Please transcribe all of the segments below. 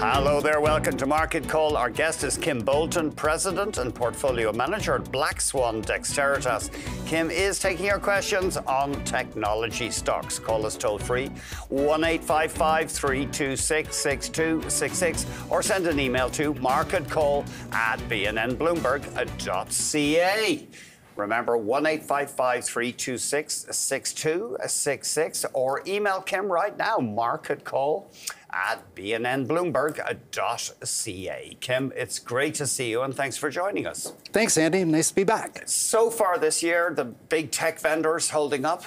Hello there, welcome to Market Call. Our guest is Kim Bolton, President and Portfolio Manager at Black Swan Dexteritas. Kim is taking your questions on technology stocks. Call us toll free, 1-855-326-6266, or send an email to marketcall@bnnbloomberg.ca. Remember, 1-855-326-6266, or email Kim right now, marketcall@bnnbloomberg.ca. Kim, it's great to see you, and thanks for joining us. Thanks, Andy. Nice to be back. So far this year, the big tech vendors holding up?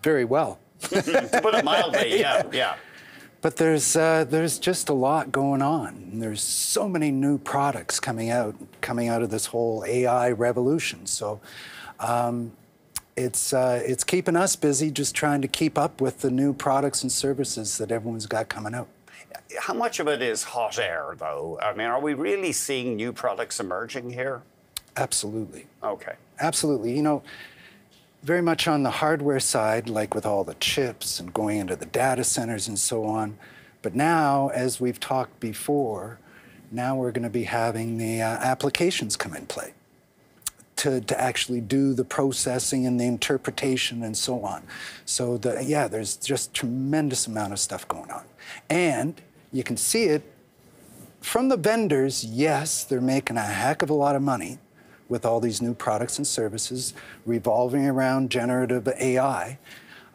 Very well. To put it mildly, yeah. But there's just a lot going on. There's so many new products coming out of this whole AI revolution. So it's keeping us busy just trying to keep up with the new products and services that everyone's got coming out. How much of it is hot air, though? I mean, are we really seeing new products emerging here? Absolutely. Okay. Absolutely. You know, very much on the hardware side, like with all the chips and going into the data centers and so on. But now, as we've talked before, now we're going to be having the applications come in play to actually do the processing and the interpretation and so on. So, there's just tremendous amount of stuff going on. And you can see it from the vendors. Yes, they're making a heck of a lot of money with all these new products and services revolving around generative AI.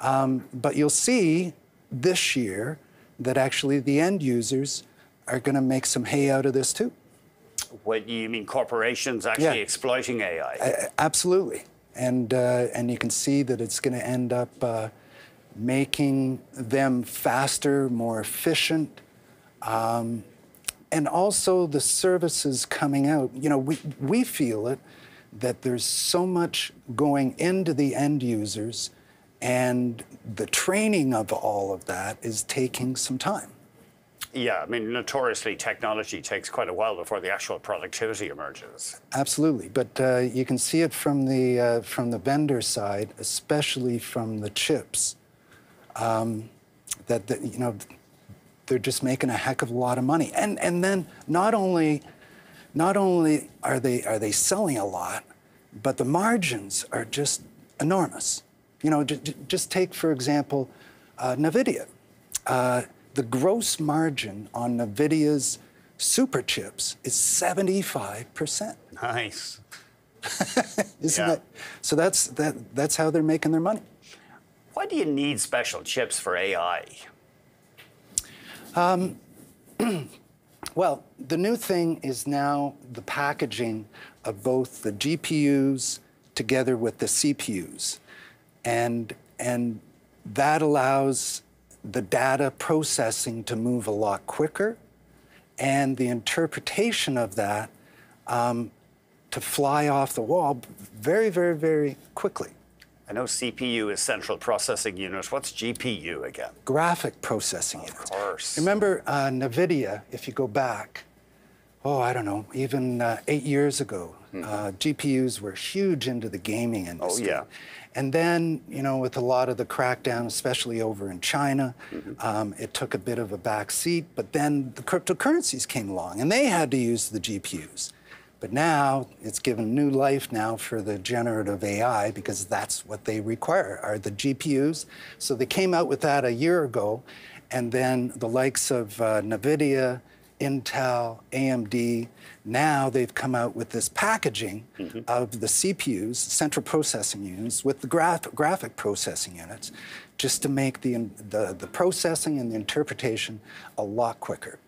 But you'll see this year that actually the end users are going to make some hay out of this too. What you mean, corporations actually exploiting AI? Absolutely. And you can see that it's going to end up making them faster, more efficient, and also the services coming out. You know, we feel it, that there's so much going into the end users, and the training of all of that is taking some time. Yeah, I mean, notoriously, technology takes quite a while before the actual productivity emerges. Absolutely, but you can see it from the vendor side, especially from the chips, that you know, they're just making a heck of a lot of money. And then not only are they selling a lot, but the margins are just enormous. You know, just take, for example, NVIDIA. The gross margin on NVIDIA's super chips is 75%. Nice. Isn't it? So that's how they're making their money. Why do you need special chips for AI? Well, the new thing is now the packaging of both the GPUs together with the CPUs. And that allows the data processing to move a lot quicker, and the interpretation of that to fly off the wall very, very, very quickly. I know CPU is central processing unit. What's GPU again? Graphic processing unit. Of course. Remember NVIDIA, if you go back, I don't know, even 8 years ago, GPUs were huge into the gaming industry. Oh, yeah. And then, you know, with a lot of the crackdown, especially over in China, it took a bit of a back seat. But then the cryptocurrencies came along, and they had to use the GPUs. But now it's given new life now for the generative AI, because that's what they require, are the GPUs. So they came out with that a year ago, and then the likes of NVIDIA, Intel, AMD, now they've come out with this packaging of the CPUs, central processing units, with the graphic processing units, just to make the processing and the interpretation a lot quicker.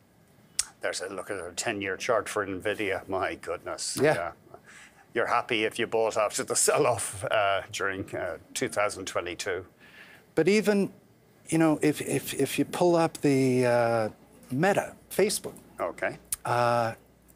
There's a look at a 10-year chart for NVIDIA. My goodness. Yeah. You're happy if you bought after the sell-off during 2022. But even, you know, if you pull up the Meta, Facebook. Okay.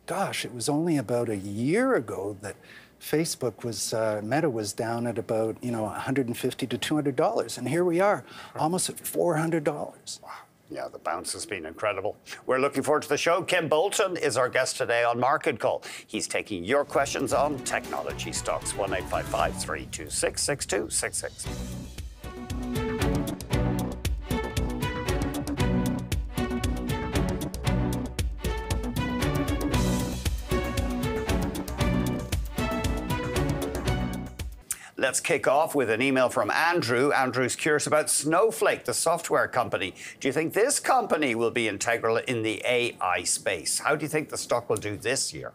Gosh, it was only about a year ago that Facebook was, Meta was down at about, you know, $150 to $200. And here we are, almost at $400. Wow. Yeah, the bounce has been incredible. We're looking forward to the show. Kim Bolton is our guest today on Market Call. He's taking your questions on technology stocks. 1-855-326-6266. Let's kick off with an email from Andrew. Andrew's curious about Snowflake, the software company. Do you think this company will be integral in the AI space? How do you think the stock will do this year?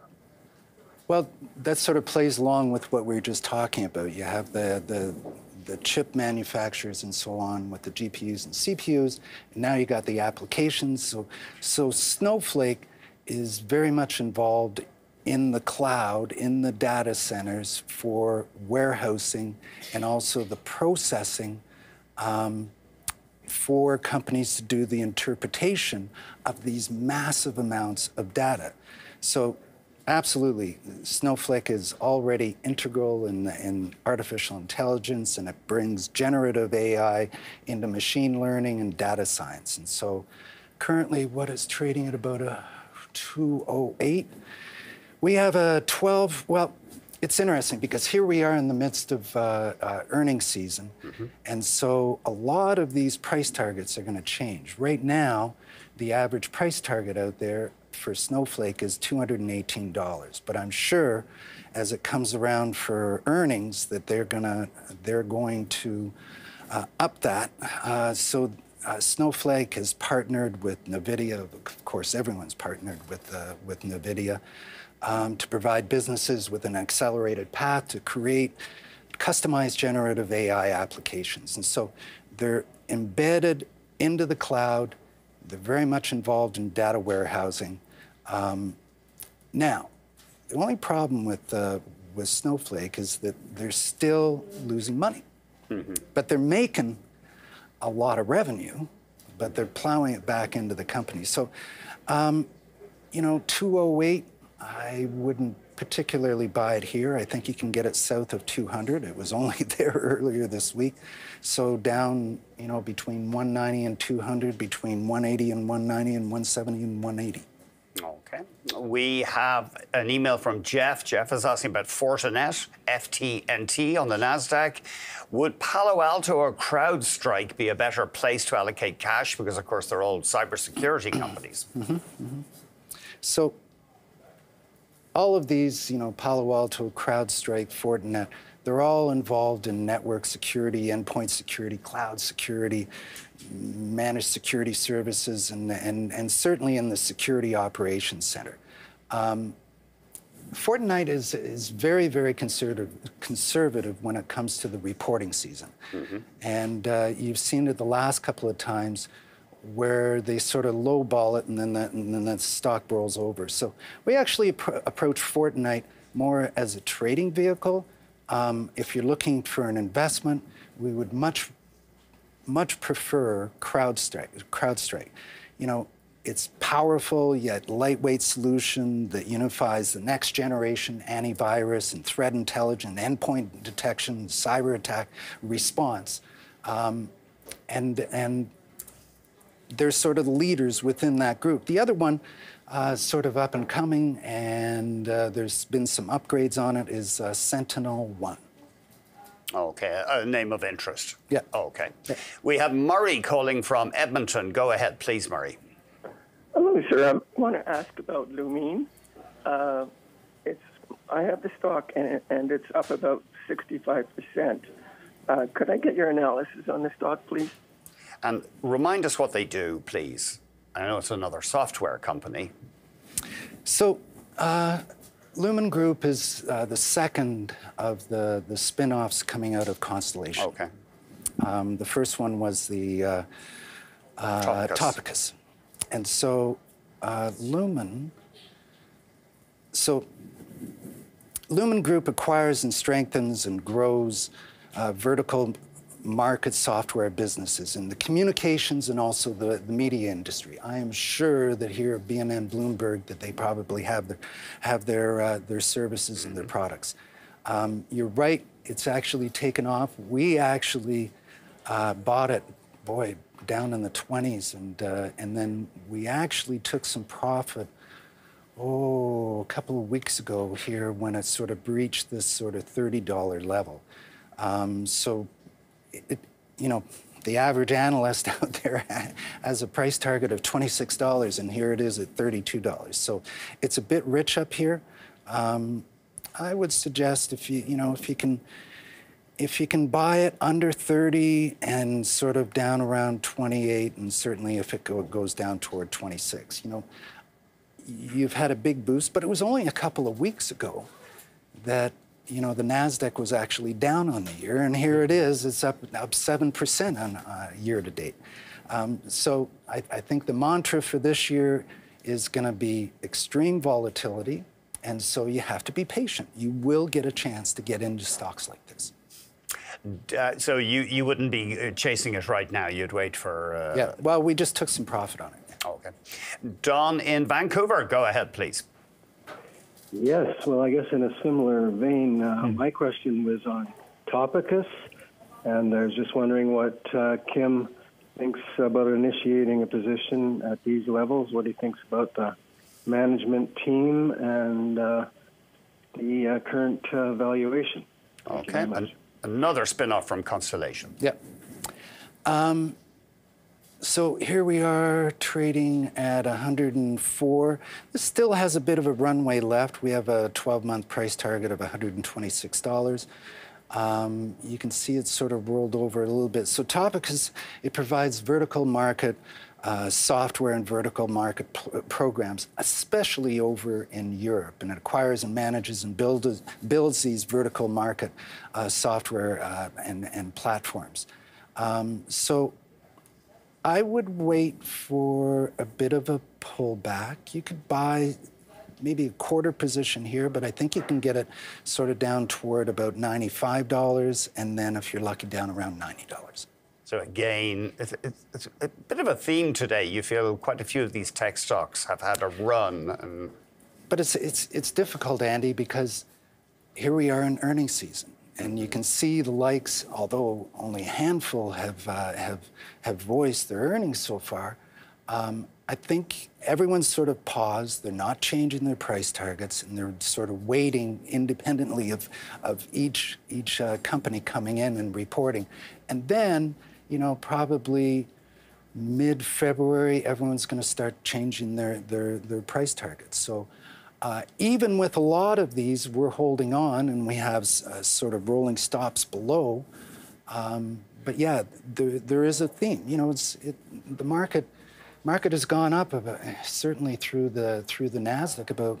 Well, that sort of plays along with what we were just talking about. You have the chip manufacturers and so on with the GPUs and CPUs, and now you got the applications. So Snowflake is very much involved in the cloud, in the data centers for warehousing and also the processing for companies to do the interpretation of these massive amounts of data. So absolutely, Snowflake is already integral in artificial intelligence, and it brings generative AI into machine learning and data science. And so currently, what is trading at about a 208? We have a 12, well, it's interesting because here we are in the midst of earnings season. And so a lot of these price targets are going to change. Right now, the average price target out there for Snowflake is $218. But I'm sure as it comes around for earnings that they're going to up that. Snowflake has partnered with NVIDIA. Of course, everyone's partnered with NVIDIA to provide businesses with an accelerated path to create customized generative AI applications. And so they're embedded into the cloud. They're very much involved in data warehousing. Now, the only problem with Snowflake is that they're still losing money. But they're making a lot of revenue, but they're plowing it back into the company. So, 208, I wouldn't particularly buy it here. I think you can get it south of 200. It was only there earlier this week. So down, between 190 and 200, between 180 and 190, and 170 and 180. Okay. We have an email from Jeff. Jeff is asking about Fortinet, FTNT on the NASDAQ. Would Palo Alto or CrowdStrike be a better place to allocate cash? Because, of course, they're all cybersecurity companies. So all of these, Palo Alto, CrowdStrike, Fortinet, they're all involved in network security, endpoint security, cloud security, managed security services, and certainly in the security operations center. Fortinet is very, very conservative when it comes to the reporting season. And you've seen it the last couple of times where they sort of lowball it and then that stock rolls over. So we actually approach Fortinet more as a trading vehicle. If you're looking for an investment, we would much prefer CrowdStrike. It's powerful yet lightweight solution that unifies the next generation antivirus and threat intelligence, endpoint detection, cyber attack response, and they're sort of the leaders within that group. The other one, sort of up and coming, and there's been some upgrades on it, is SentinelOne. Okay, a name of interest. Yeah. Okay. Yeah. We have Murray calling from Edmonton. Go ahead, please, Murray. Hello, sir. I want to ask about Lumine. I have the stock, and it's up about 65%. Could I get your analysis on the stock, please? And remind us what they do, please. I know it's another software company. So, Lumen Group is the second of the spin-offs coming out of Constellation. Okay. The first one was the Topicus. And so Lumen Group acquires and strengthens and grows vertical market software businesses in the communications and also the media industry. I am sure that here at BNN Bloomberg that they probably have their services and their products. You're right, it's actually taken off. We actually bought it, down in the 20s, and then we actually took some profit a couple of weeks ago here when it sort of breached this sort of $30 level. So, the average analyst out there has a price target of $26, and here it is at $32. So it's a bit rich up here. I would suggest if you can if you can buy it under 30 and sort of down around 28, and certainly if it goes down toward 26, you know, you've had a big boost, but it was only a couple of weeks ago that, you know, the NASDAQ was actually down on the year, and here it is, it's up 7% on year to date. So I think the mantra for this year is going to be extreme volatility, and so you have to be patient. You will get a chance to get into stocks like this. So you wouldn't be chasing it right now. You'd wait for... Yeah, well, we just took some profit on it. Okay. Don in Vancouver, go ahead, please. Yes, well, I guess in a similar vein, my question was on Topicus, and I was just wondering what Kim thinks about initiating a position at these levels, what he thinks about the management team and the current valuation. Okay, another spin-off from Constellation. Yep. So here we are trading at 104. This still has a bit of a runway left. We have a 12-month price target of $126. You can see it's sort of rolled over a little bit. So Topicus, it provides vertical market software and vertical market programs, especially over in Europe. And it acquires and manages and builds these vertical market software and platforms. So I would wait for a bit of a pullback. You could buy maybe a quarter position here, but I think you can get it sort of down toward about $95, and then if you're lucky, down around $90. So again, it's a bit of a theme today. You feel quite a few of these tech stocks have had a run. But it's difficult, Andy, because here we are in earnings season. And you can see the likes, although only a handful have voiced their earnings so far. I think everyone's sort of paused. They're not changing their price targets, and they're sort of waiting independently of each company coming in and reporting. And then, you know, probably mid-February, everyone's going to start changing their price targets. So. Even with a lot of these, we're holding on, and we have sort of rolling stops below. But yeah, there is a theme. You know, the market has gone up certainly through the NASDAQ about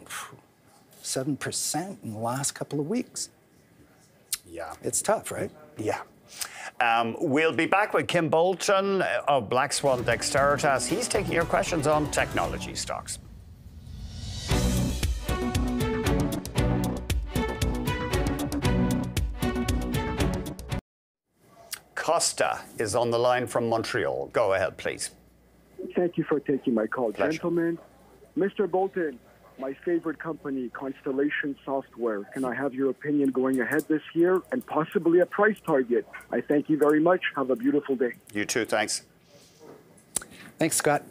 7% in the last couple of weeks. Yeah, it's tough, right? Yeah. We'll be back with Kim Bolton of Black Swan Dexteritas. He's taking your questions on technology stocks. Costa is on the line from Montreal. Go ahead, please. Thank you for taking my call. Pleasure. Gentlemen, Mr. Bolton, my favorite company, Constellation Software. Can I have your opinion going ahead this year and possibly a price target? I thank you very much. Have a beautiful day. You too, thanks. Thanks, Scott.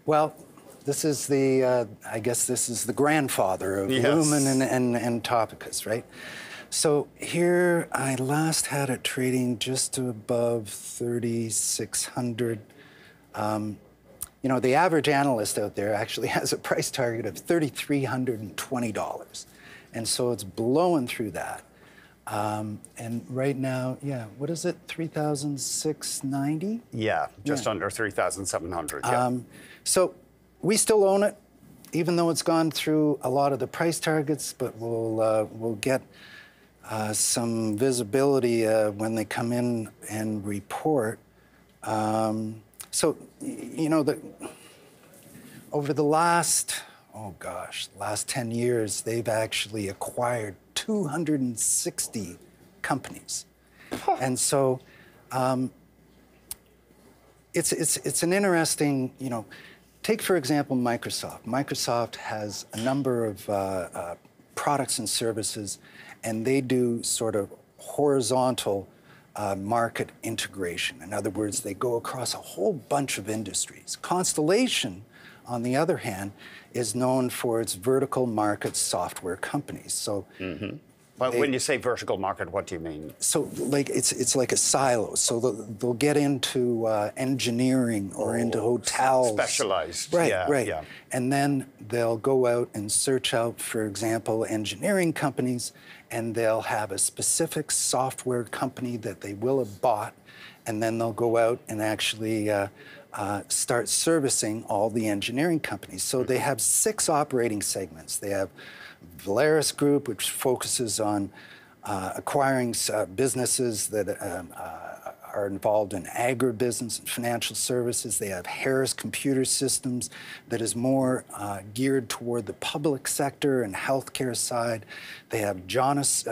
Well, this is I guess this is the grandfather of Lumen and Topicus, right? So here, I last had it trading just above 3,600. You know, the average analyst out there actually has a price target of $3,320. And so it's blowing through that. And right now, yeah, what is it, 3,690? Yeah, just under 3,700, yeah. So we still own it, even though it's gone through a lot of the price targets, but we'll get some visibility when they come in and report. So, you know, over the last 10 years, they've actually acquired 260 companies. And so it's an interesting, you know, take, for example, Microsoft. Microsoft has a number of products and services, and they do sort of horizontal market integration. In other words, they go across a whole bunch of industries. Constellation, on the other hand, is known for its vertical market software companies. So But when you say vertical market, what do you mean? So, like, it's like a silo. So they'll get into engineering or into hotels. Specialized. Right, yeah, right. Yeah. And then they'll go out and search out, for example, engineering companies, and they'll have a specific software company that they will have bought, and then they'll go out and actually start servicing all the engineering companies. So they have 6 operating segments. They have Valeris Group, which focuses on acquiring businesses that are involved in agribusiness and financial services. They have Harris Computer Systems that is more geared toward the public sector and healthcare side. They have Jonas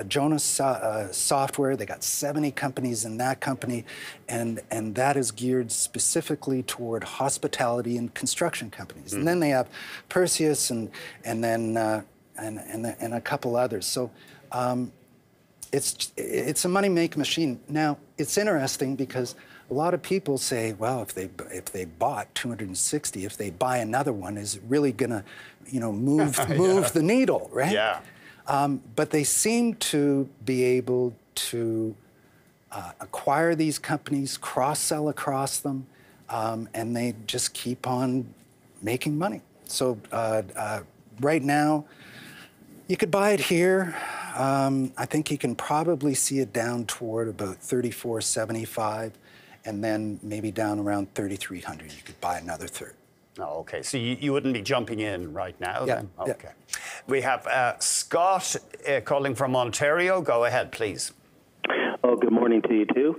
Software. They got 70 companies in that company, and that is geared specifically toward hospitality and construction companies. And then they have Perseus and then a couple others. So it's a money-making machine. Now, it's interesting because a lot of people say, well, if they bought 260, if they buy another one, is it really going to, move the needle, right? Yeah. But they seem to be able to acquire these companies, cross-sell across them, and they just keep on making money. So right now, you could buy it here. I think you can probably see it down toward about $34.75, and then maybe down around $3,300. You could buy another third. Oh, okay. So you wouldn't be jumping in right now? Yeah. Then? Okay. We have Scott calling from Ontario. Go ahead, please. Oh, good morning to you too.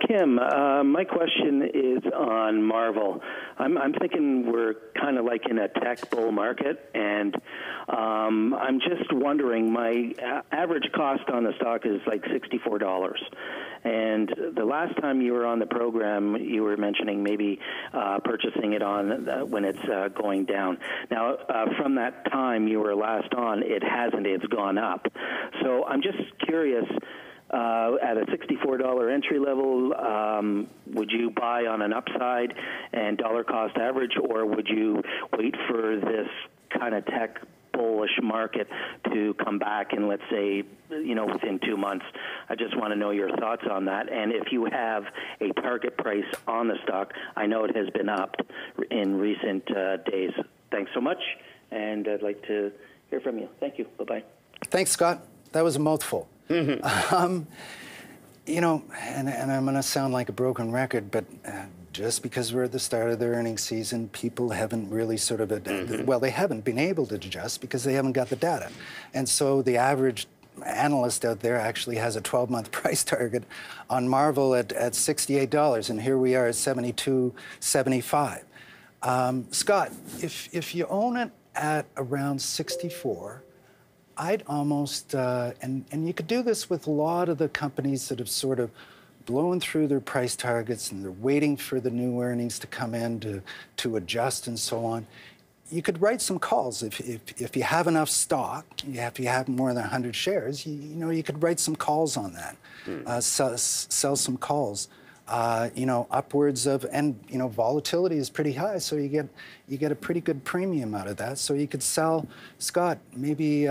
Kim, my question is on Marvell. I'm thinking we're kind of like in a tech bull market, and I'm just wondering, my average cost on the stock is like $64. And the last time you were on the program, you were mentioning maybe purchasing it on when it's going down. Now, from that time you were last on, it hasn't. It's gone up. So I'm just curious, at a $64 entry level, would you buy on an upside and dollar cost average, or would you wait for this kind of tech bullish market to come back and, let's say, within 2 months? I just want to know your thoughts on that. And if you have a target price on the stock, I know it has been upped in recent days. Thanks so much, and I'd like to hear from you. Thank you. Bye-bye. Thanks, Scott. That was a mouthful. Mm-hmm. And I'm going to sound like a broken record, but just because we're at the start of the earnings season, people haven't really sort of, well, they haven't been able to adjust because they haven't got the data. And so the average analyst out there actually has a 12-month price target on Marvell at $68, and here we are at $72.75. Scott, if you own it at around 64, I'd almost, and you could do this with a lot of the companies that have sort of blown through their price targets and they're waiting for the new earnings to come in to adjust and so on. You could write some calls if you have enough stock. If you have more than 100 shares, you could write some calls on that, sell some calls. Upwards of, and volatility is pretty high, so you get a pretty good premium out of that. So you could sell, Scott, maybe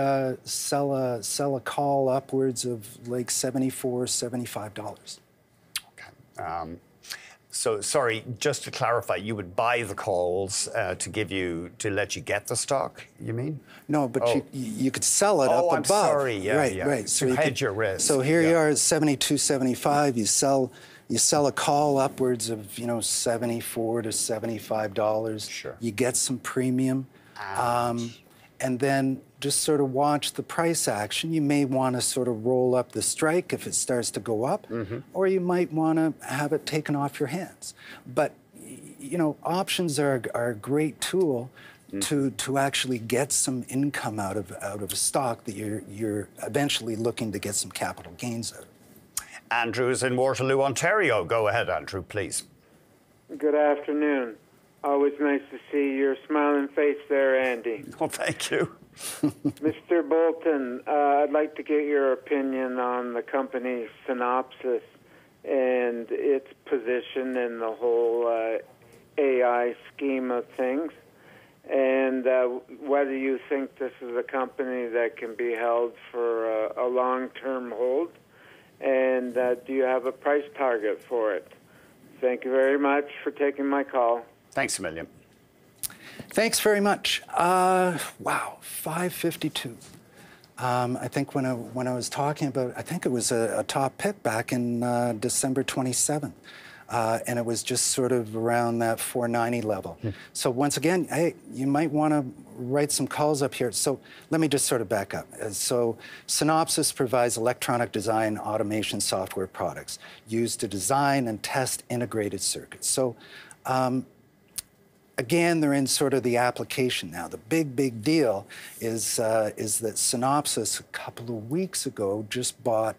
sell a call upwards of like $74, $75. Okay. So sorry, just to clarify, you would buy the calls to let you get the stock, you mean? No, but you could sell it up above. I'm sorry. Yeah, right, yeah. right. So you hedge your risk. So here you are at $72.75. You sell a call upwards of $74 to $75. Sure. You get some premium, and then just sort of watch the price action. You may want to sort of roll up the strike if it starts to go up, or you might want to have it taken off your hands. But options are a great tool to actually get some income out of a stock that you're eventually looking to get some capital gains out of. Andrew's in Waterloo, Ontario. Go ahead, Andrew, please. Good afternoon. Always nice to see your smiling face there, Andy. Oh, thank you. Mr. Bolton, I'd like to get your opinion on the company Synopsys and its position in the whole AI scheme of things. and whether you think this is a company that can be held for a long-term hold, and do you have a price target for it? Thank you very much for taking my call. Thanks a million. Thanks very much. Wow, 552. I think when I was talking about, I think it was a top pick back in December 27th. And it was just sort of around that 490 level. So once again, hey, you might want to write some calls up here. So let me just sort of back up. So Synopsys provides electronic design automation software products used to design and test integrated circuits. So again, they're in sort of the application now. The big deal is that Synopsys a couple of weeks ago just bought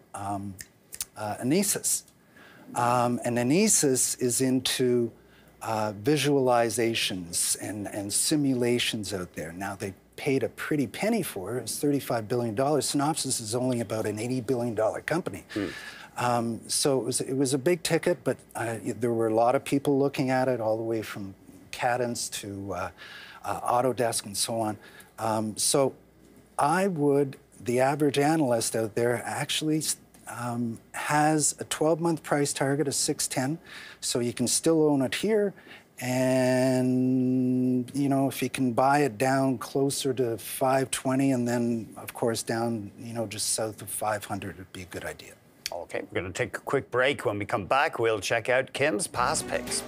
Anesys. And Anesys is into visualizations and simulations out there. Now, they paid a pretty penny for it. It's $35 billion. Synopsys is only about an $80 billion company. So it was a big ticket, but there were a lot of people looking at it, all the way from Cadence to Autodesk and so on. So the average analyst out there actually has a 12-month price target of 610, so you can still own it here. And you know, if you can buy it down closer to 520, and then of course down, you know, just south of 500, it'd be a good idea. Okay, we're going to take a quick break. When we come back, we'll check out Kim's past picks.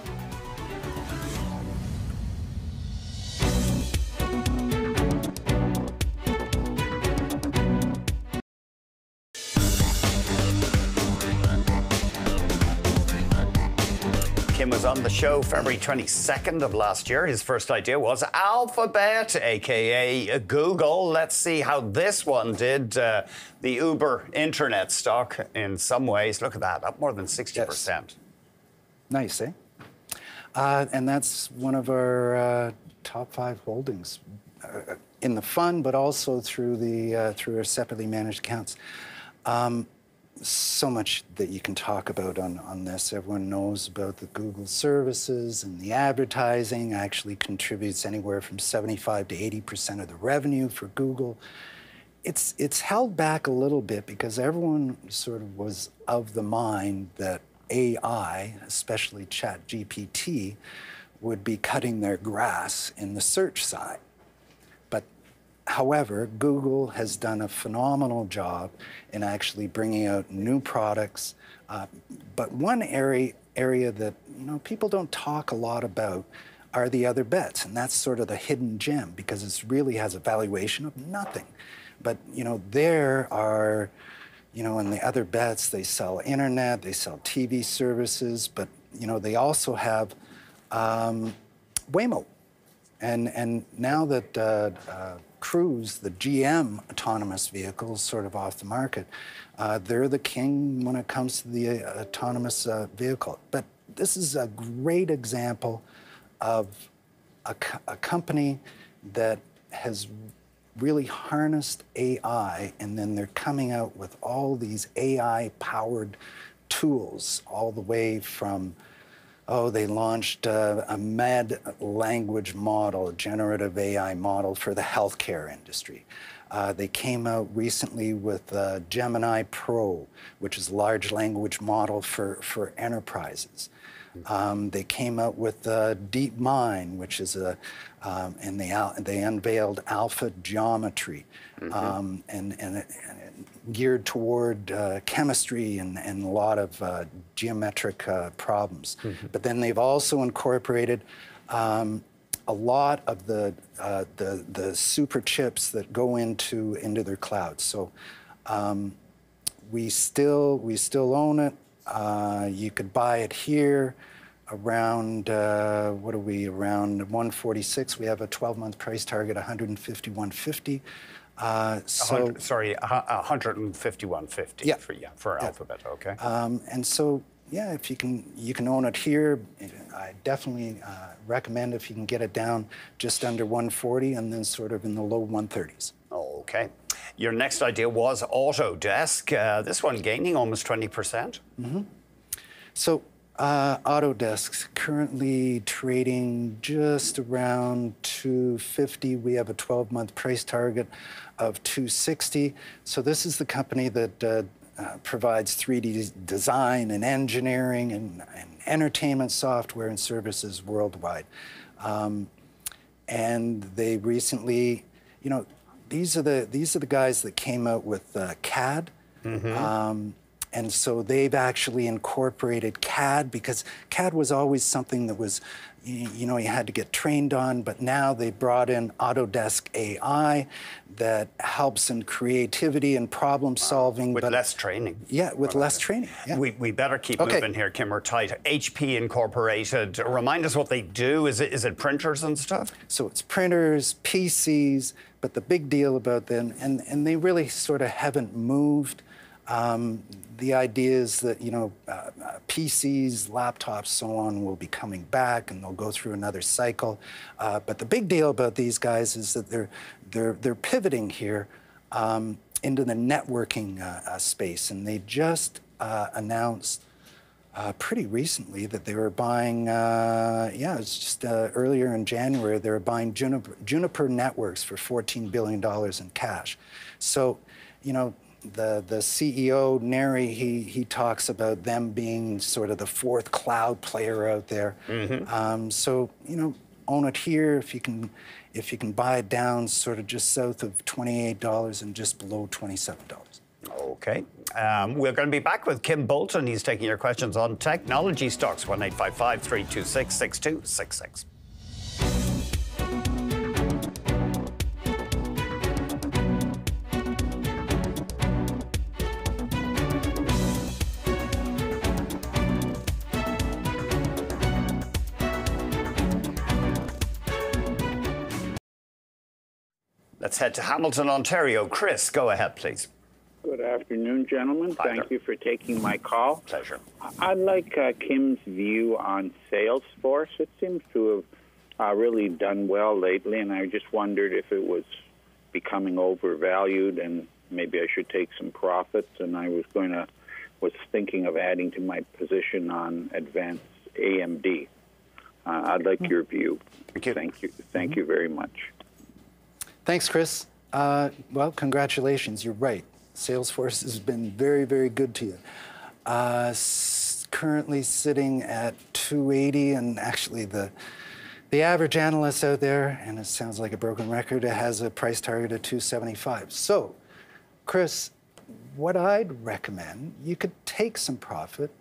Kim was on the show February 22nd of last year. His first idea was Alphabet, aka Google. Let's see how this one did. The Uber internet stock, in some ways, look at that, up more than 60%. Yes. Nice, eh? And that's one of our top 5 holdings in the fund, but also through our separately managed accounts. So much that you can talk about on this. Everyone knows about the Google services, and the advertising actually contributes anywhere from 75 to 80% of the revenue for Google. It's held back a little bit because everyone sort of was of the mind that AI, especially ChatGPT, would be cutting their grass in the search side. However, Google has done a phenomenal job in actually bringing out new products. But one area that, you know, people don't talk a lot about are the other bets, and that's sort of the hidden gem because it really has a valuation of nothing. But you know, there are, you know, in the other bets, they sell internet, they sell TV services, but you know, they also have Waymo, and now that Cruise, the GM autonomous vehicle, is sort of off the market. They're the king when it comes to the autonomous vehicle. But this is a great example of a company that has really harnessed AI, and then they're coming out with all these AI-powered tools, all the way from they launched a MED language model, a generative AI model for the healthcare industry. They came out recently with Gemini Pro, which is a large language model for enterprises. They came out with DeepMind, which is and they unveiled Alpha Geometry, and geared toward chemistry and a lot of geometric problems. But then they've also incorporated a lot of the super chips that go into their cloud. So we still own it. You could buy it here around, what are we, around 146. We have a 12-month price target, 151.50. So sorry, 151.50 for Alphabet. Okay. And so yeah, if you can own it here. I definitely recommend if you can get it down just under 140 and then sort of in the low 130s. Okay. Your next idea was Autodesk. This one gaining almost 20%. So Autodesk currently trading just around 250. We have a 12-month price target of 260. So this is the company that provides 3D design and engineering and entertainment software and services worldwide. And they recently, you know, these are the guys that came out with CAD. And so they've actually incorporated CAD, because CAD was always something that was, you know, you had to get trained on, but now they brought in Autodesk AI that helps in creativity and problem solving. With less training. Yeah, with less training. Yeah. We better keep moving here, Kim. We're tight. HP Incorporated, remind us what they do. Is it printers and stuff? So it's printers, PCs, but the big deal about them, and they really sort of haven't moved. The idea is that, you know, PCs, laptops, so on, will be coming back, and they'll go through another cycle. But the big deal about these guys is that they're pivoting here into the networking space, and they just announced pretty recently that they were buying. It's just earlier in January they were buying Juniper Networks for $14 billion in cash. So, you know, the CEO, Neri, he talks about them being sort of the fourth cloud player out there. So, you know, own it here if you can buy it down sort of just south of $28 and just below $27. Okay. We're going to be back with Kim Bolton. He's taking your questions on technology stocks. 1-855-326-6266. Let's head to Hamilton, Ontario. Chris, go ahead, please. Good afternoon, gentlemen. Hi there. Thank you for taking my call. Pleasure. I'd like Kim's view on Salesforce. It seems to have really done well lately, and I just wondered if it was becoming overvalued and maybe I should take some profits. And I was thinking of adding to my position on Advanced AMD. I'd like your view. Thank you. Thank you very much. Thanks, Chris. Well, congratulations. You're right. Salesforce has been very, very good to you. Currently sitting at 280, and actually the average analyst out there, and it sounds like a broken record, it has a price target of 275. So, Chris, what I'd recommend, you could take some profit,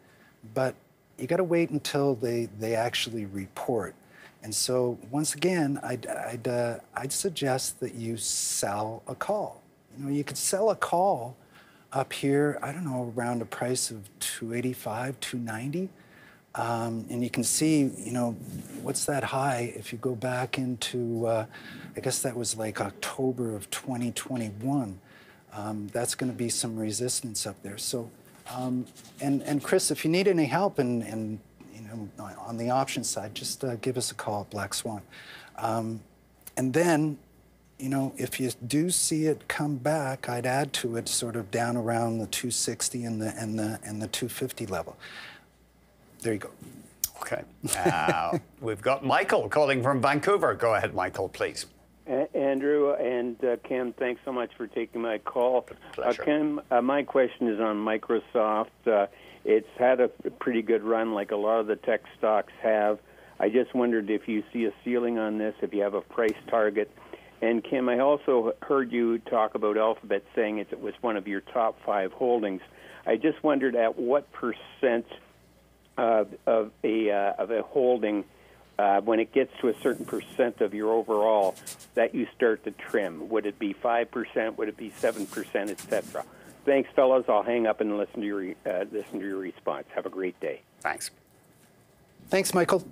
but you got to wait until they actually report. And so, once again, I'd suggest that you sell a call. You know, you could sell a call up here, I don't know, around a price of 285, 290. And you can see, you know, what's that high if you go back into, I guess that was like October of 2021. That's going to be some resistance up there. So, and Chris, if you need any help and on the option side, just give us a call at Black Swan. And then, you know, if you do see it come back, I'd add to it sort of down around the 260 and the 250 level. There you go. Okay. We've got Michael calling from Vancouver. Go ahead, Michael, please. Andrew and Kim, thanks so much for taking my call. Pleasure. Kim, my question is on Microsoft. It's had a pretty good run like a lot of the tech stocks have. I just wondered if you see a ceiling on this, if you have a price target. And Kim, I also heard you talk about Alphabet saying it was one of your top 5 holdings. I just wondered at what percent of a holding, when it gets to a certain percent of your overall, that you start to trim. Would it be 5%? Would it be 7%, et cetera? Thanks, fellas. I'll hang up and listen to your response. Have a great day. Thanks. Thanks, Michael.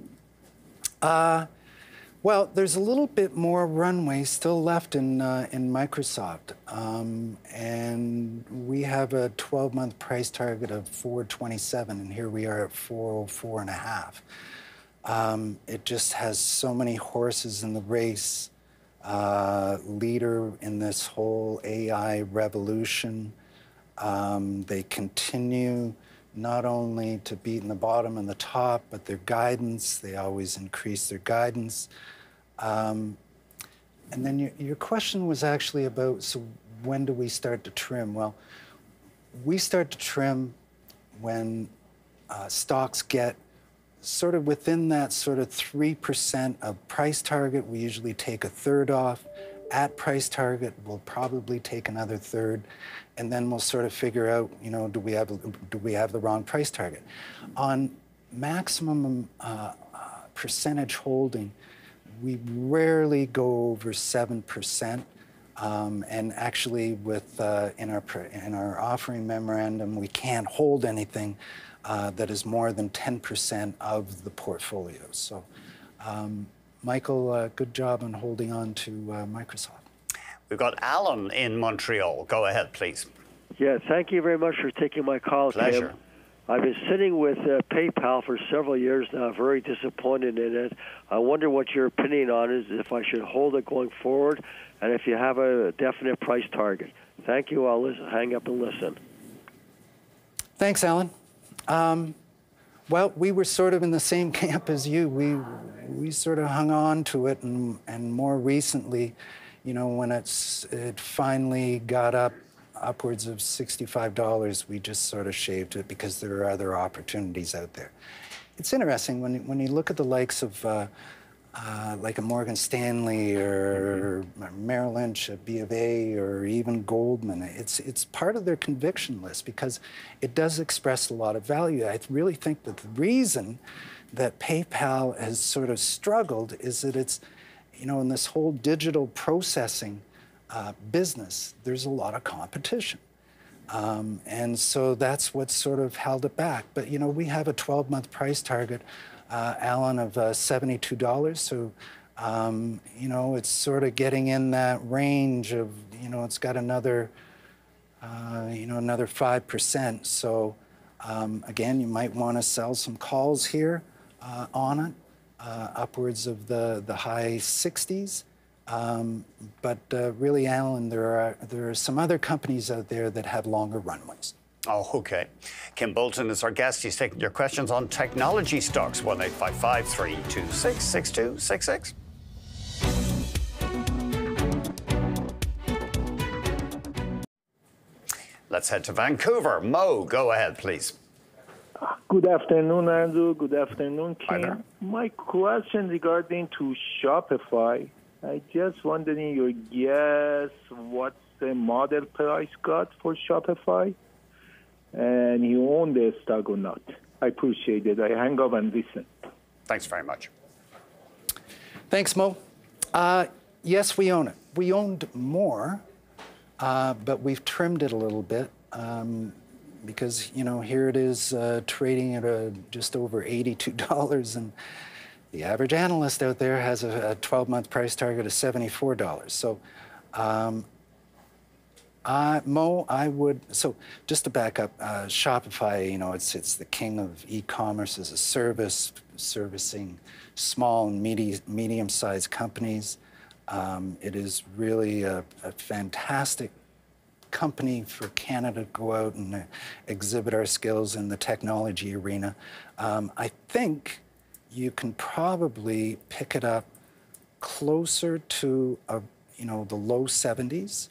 Well, there's a little bit more runway still left in Microsoft, and we have a 12-month price target of 427, and here we are at 404.5. It just has so many horses in the race. Leader in this whole AI revolution. They continue not only to beat in the bottom and the top, but their guidance. They always increase their guidance. And then your question was actually about, so when do we start to trim? Well, we start to trim when stocks get sort of within that sort of 3% of price target. We usually take a third off. At price target, we'll probably take another third, and then we'll sort of figure out, you know, do we have the wrong price target? On maximum percentage holding, we rarely go over 7%. And actually, with in our offering memorandum, we can't hold anything that is more than 10% of the portfolio. So, Michael, good job on holding on to Microsoft. We've got Alan in Montreal. Go ahead, please. Yeah, thank you very much for taking my call, Pleasure. Tim. I've been sitting with PayPal for several years now, very disappointed in it. I wonder what your opinion on it is, if I should hold it going forward, and if you have a definite price target. Thank you. I'll hang up and listen. Thanks, Alan. Well, we were sort of in the same camp as you. We sort of hung on to it, and more recently, you know, when it finally got upwards of $65, we just sort of shaved it because there are other opportunities out there. It's interesting when you look at the likes of like a Morgan Stanley or Merrill Lynch, a B of A, or even Goldman. It's part of their conviction list because it does express a lot of value. I really think that the reason that PayPal has sort of struggled is that it's, you know, in this whole digital processing business, there's a lot of competition. And so that's what sort of held it back. But, you know, we have a 12-month price target, Alan, of $72. So, you know, it's sort of getting in that range of, you know, it's got another, you know, another 5%. So, again, you might want to sell some calls here on it, upwards of the high 60s. But really, Alan, there are some other companies out there that have longer runways. Oh, okay. Kim Bolton is our guest. He's taking your questions on technology stocks. 1-855-326-6266. Let's head to Vancouver. Mo, go ahead, please. Good afternoon, Andrew. Good afternoon, Hi there. Kim. My question regarding to Shopify. I just wondering your guess what's the model price got for Shopify, and you own the stock or not. I appreciate it. I hang up and listen. Thanks very much. Thanks, Mo. Yes, we own it. We owned more, but we've trimmed it a little bit because, you know, here it is trading at just over $82, and the average analyst out there has a 12-month price target of $74. So, Mo, I would, so just to back up, Shopify, you know, it's the king of e-commerce as a service, servicing small and medium-sized companies. It is really a fantastic company for Canada to go out and exhibit our skills in the technology arena. I think you can probably pick it up closer to, you know, the low 70s,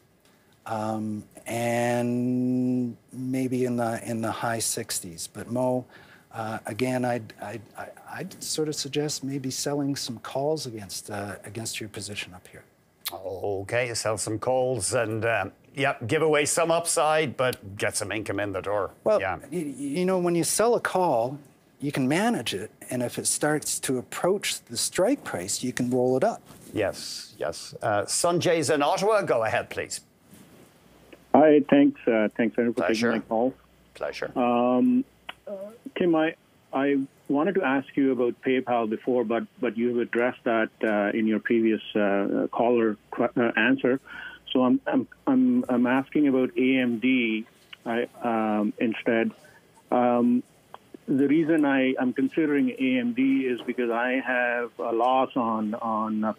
and maybe in the high 60s. But Mo, again, I'd sort of suggest maybe selling some calls against your position up here. Okay, sell some calls and give away some upside, but get some income in the door. Well, you know, when you sell a call, you can manage it, and if it starts to approach the strike price, you can roll it up. Yes, yes. Sanjay's in Ottawa. Go ahead, please. Hi, thanks for taking my call. Pleasure. Tim, I wanted to ask you about PayPal before, but you have addressed that in your previous caller answer. So I'm asking about AMD instead. The reason I'm considering AMD is because I have a loss on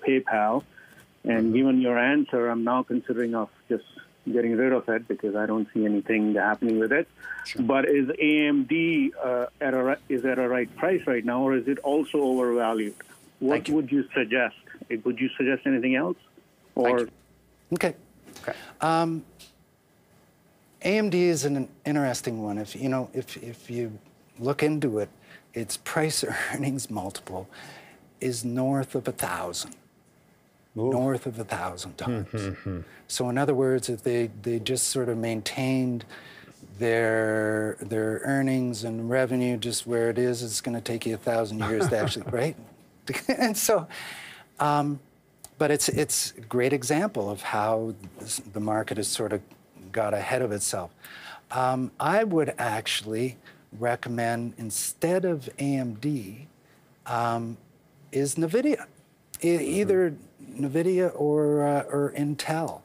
PayPal, and given your answer, I'm now considering of just getting rid of it because I don't see anything happening with it. Sure. But is AMD at a right price right now, or is it also overvalued? What would you suggest? Would you suggest anything else? Or okay. AMD is an interesting one. If you look into it, its price earnings multiple is north of 1,000. North of 1,000 times. So in other words, if they just sort of maintained their earnings and revenue just where it is, it's going to take you 1,000 years to actually, right? And so, but it's a great example of how the market has sort of got ahead of itself. I would actually recommend, instead of AMD, is NVIDIA. Either NVIDIA or Intel,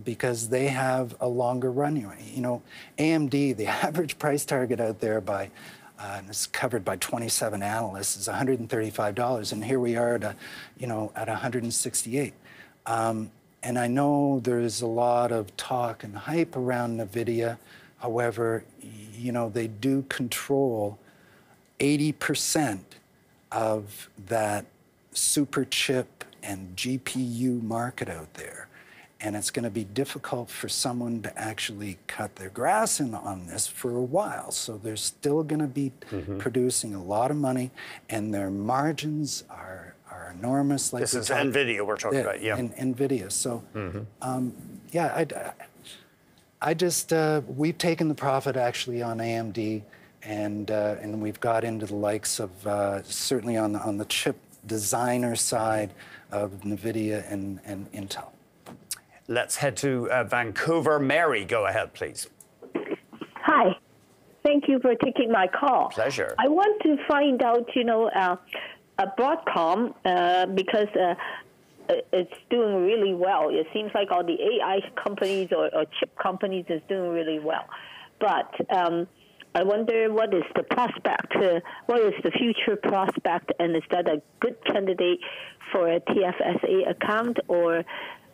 because they have a longer runway. You know, AMD, the average price target out there and it's covered by 27 analysts, is $135, and here we are at at 168. And I know there's a lot of talk and hype around NVIDIA. However, they do control 80% of that super chip and GPU market out there. And it's going to be difficult for someone to actually cut their grass on this for a while. So they're still going to be producing a lot of money, and their margins are enormous. Like this is NVIDIA we're talking about, yeah. NVIDIA. So, I just, we've taken the profit actually on AMD, and we've got into the likes of, certainly on the chip designer side of NVIDIA and Intel. Let's head to Vancouver. Mary, go ahead, please. Hi. Thank you for taking my call. Pleasure. I want to find out, Broadcom, because it's doing really well. It seems like all the AI companies or chip companies is doing really well. But I wonder, what is the prospect? What is the future prospect? And is that a good candidate for a TFSA account? Or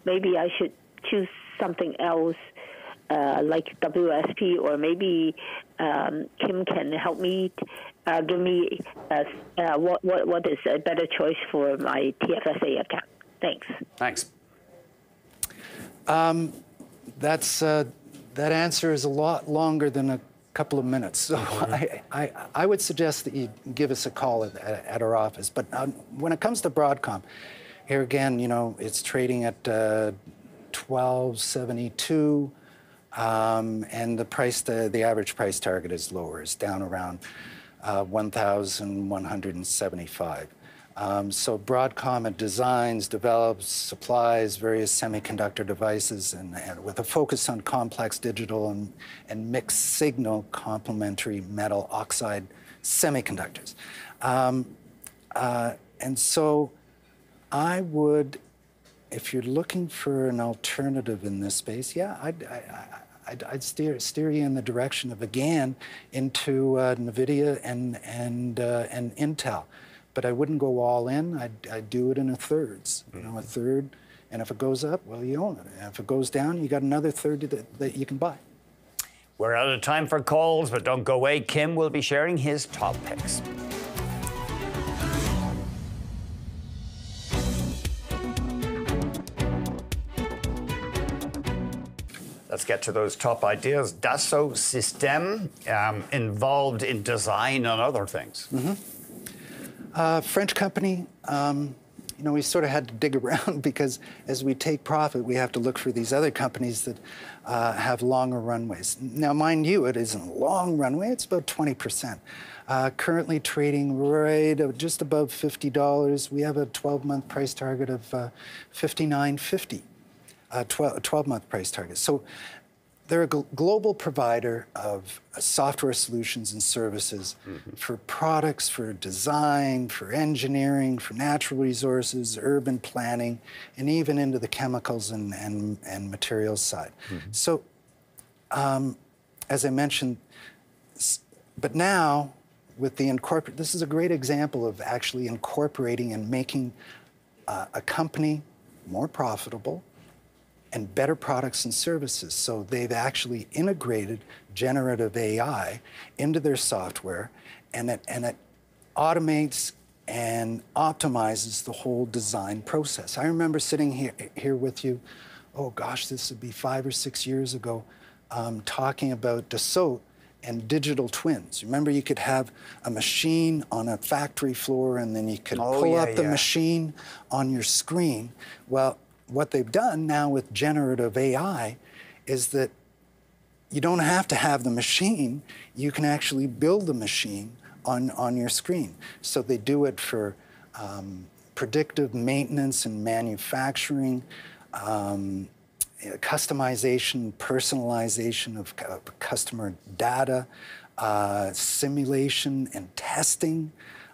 maybe I should choose something else like WSP, or maybe Kim can help me, give me what is a better choice for my TFSA account. Thanks. Thanks. That answer is a lot longer than a couple of minutes. So I would suggest that you give us a call at our office. But when it comes to Broadcom, here again, it's trading at $12.72, and the average price target is lower. It's down around 1,175. So Broadcom designs, develops, supplies various semiconductor devices, and with a focus on complex digital and mixed signal complementary metal oxide semiconductors. And so I would, if you're looking for an alternative in this space, yeah, I'd steer you in the direction of, again, into NVIDIA and Intel. But I wouldn't go all in. I'd do it in thirds. A third, and if it goes up, well, you own it. And if it goes down, you got another third that you can buy. We're out of time for calls, but don't go away. Kim will be sharing his top picks. Let's get to those top ideas. Dassault Systèmes, involved in design and other things. French company. We sort of had to dig around because as we take profit, we have to look for these other companies that have longer runways. Now, mind you, it isn't a long runway. It's about 20%. Currently trading just above $50. We have a 12-month price target of $59.50. 12-month price target. So they're a global provider of software solutions and services for products, for design, for engineering, for natural resources, urban planning, and even into the chemicals and materials side. So, as I mentioned, but now with the this is a great example of actually incorporating and making a company more profitable, and better products and services. So they've actually integrated generative AI into their software, and it automates and optimizes the whole design process. I remember sitting here with you, oh gosh, this would be 5 or 6 years ago, talking about Dassault and digital twins. Remember, you could have a machine on a factory floor, and then you could pull up the machine on your screen. Well, what they've done now with generative AI is that you don't have to have the machine. You can actually build the machine on your screen. So they do it for predictive maintenance and manufacturing, customization, personalization of customer data, simulation and testing,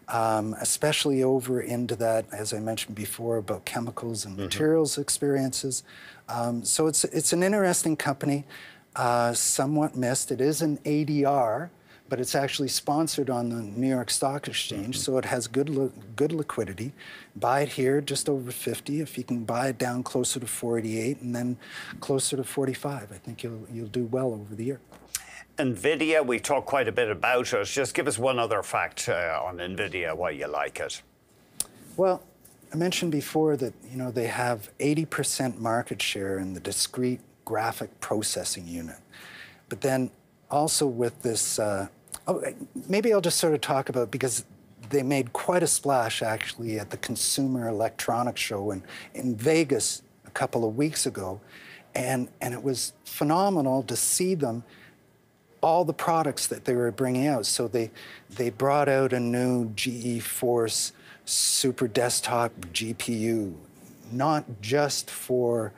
especially over into that, as I mentioned before, about chemicals and materials experiences. So it's an interesting company, somewhat missed. It is an ADR, but it's actually sponsored on the New York Stock Exchange, so it has good liquidity. Buy it here, just over 50. If you can buy it down closer to 48 and then closer to 45, I think you'll do well over the year. NVIDIA, we talked quite a bit about it. Just give us one other fact on NVIDIA, why you like it. Well, I mentioned before that they have 80% market share in the discrete graphic processing unit. But then also with this, maybe I'll just sort of talk about, because they made quite a splash actually at the Consumer Electronics Show in Vegas a couple of weeks ago. And it was phenomenal to see them, all the products that they were bringing out. So they brought out a new GeForce Super Desktop GPU, not just for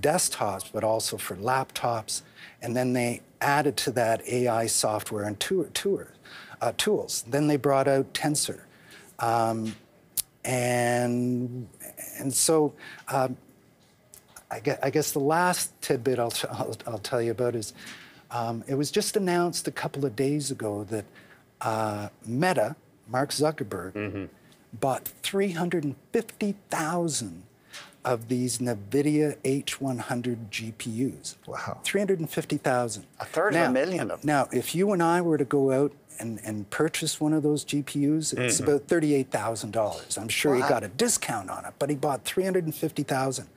desktops, but also for laptops. And then they added to that AI software and tools. Then they brought out Tensor. And so I guess the last tidbit I'll tell you about is it was just announced a couple of days ago that Meta, Mark Zuckerberg, bought 350,000 of these NVIDIA H100 GPUs. Wow. 350,000. A third of a million of them. Now, if you and I were to go out and purchase one of those GPUs, it's about $38,000. I'm sure he got a discount on it, but he bought 350,000.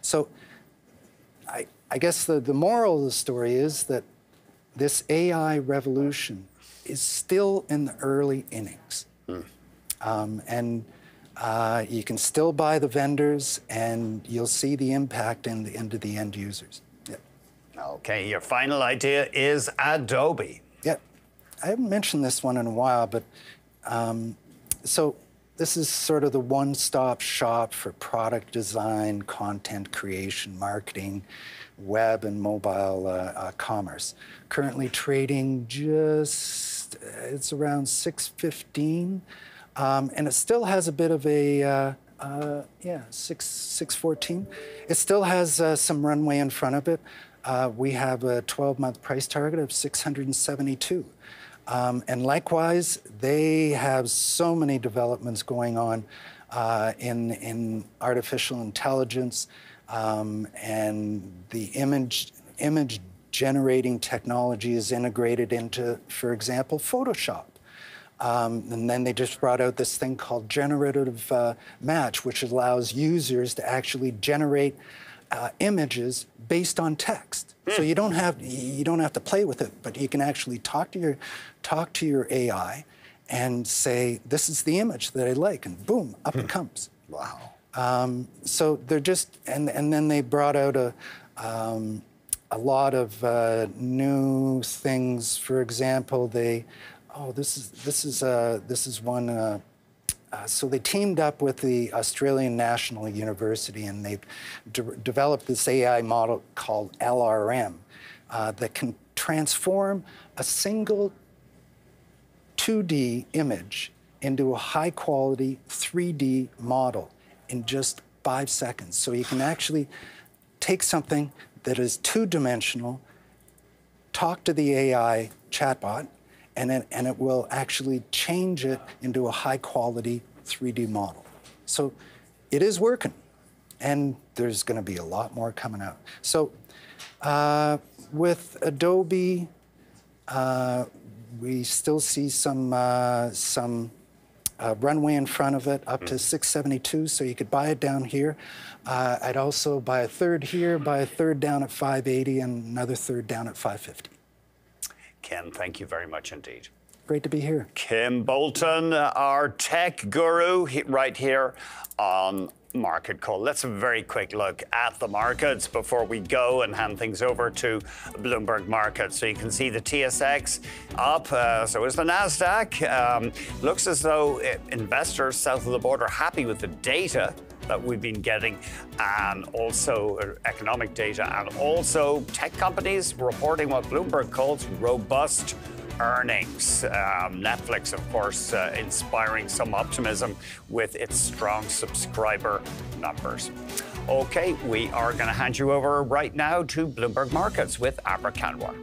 So I guess the moral of the story is that this AI revolution is still in the early innings. You can still buy the vendors, and you'll see the impact into the end users. Yeah. Okay, your final idea is Adobe. Yeah, I haven't mentioned this one in a while, but so this is sort of the one-stop shop for product design, content creation, marketing, web and mobile commerce. Currently trading it's around $6.15. And it still has a bit of a, $6.14. It still has some runway in front of it. We have a 12-month price target of $672. And likewise, they have so many developments going on in artificial intelligence and the image generating technology is integrated into, for example, Photoshop. And then they just brought out this thing called Generative Match, which allows users to actually generate images based on text. So you don't have to play with it, but you can actually talk to your AI and say, "This is the image that I like," and boom, up it comes. Wow. So they're just, and then they brought out a lot of new things. For example, this is one. So they teamed up with the Australian National University, and they've developed this AI model called LRM that can transform a single 2D image into a high-quality 3D model in just 5 seconds. So you can actually take something that is two-dimensional, talk to the AI chatbot, and it will actually change it into a high-quality 3D model. So it is working. and there's going to be a lot more coming out. So with Adobe, we still see some runway in front of it up to 672, so you could buy it down here. I'd also buy a third here, buy a third down at 580, and another third down at 550. Kim, thank you very much indeed. Great to be here. Kim Bolton, our tech guru, right here on Market Call. Let's have a very quick look at the markets before we go and hand things over to Bloomberg Markets. So you can see the TSX up, so is the NASDAQ. Looks as though investors south of the border are happy with the data that we've been getting, and also economic data, and also tech companies reporting what Bloomberg calls robust earnings. Netflix, of course, inspiring some optimism with its strong subscriber numbers. Okay, we are going to hand you over right now to Bloomberg Markets with Abra Kanwar.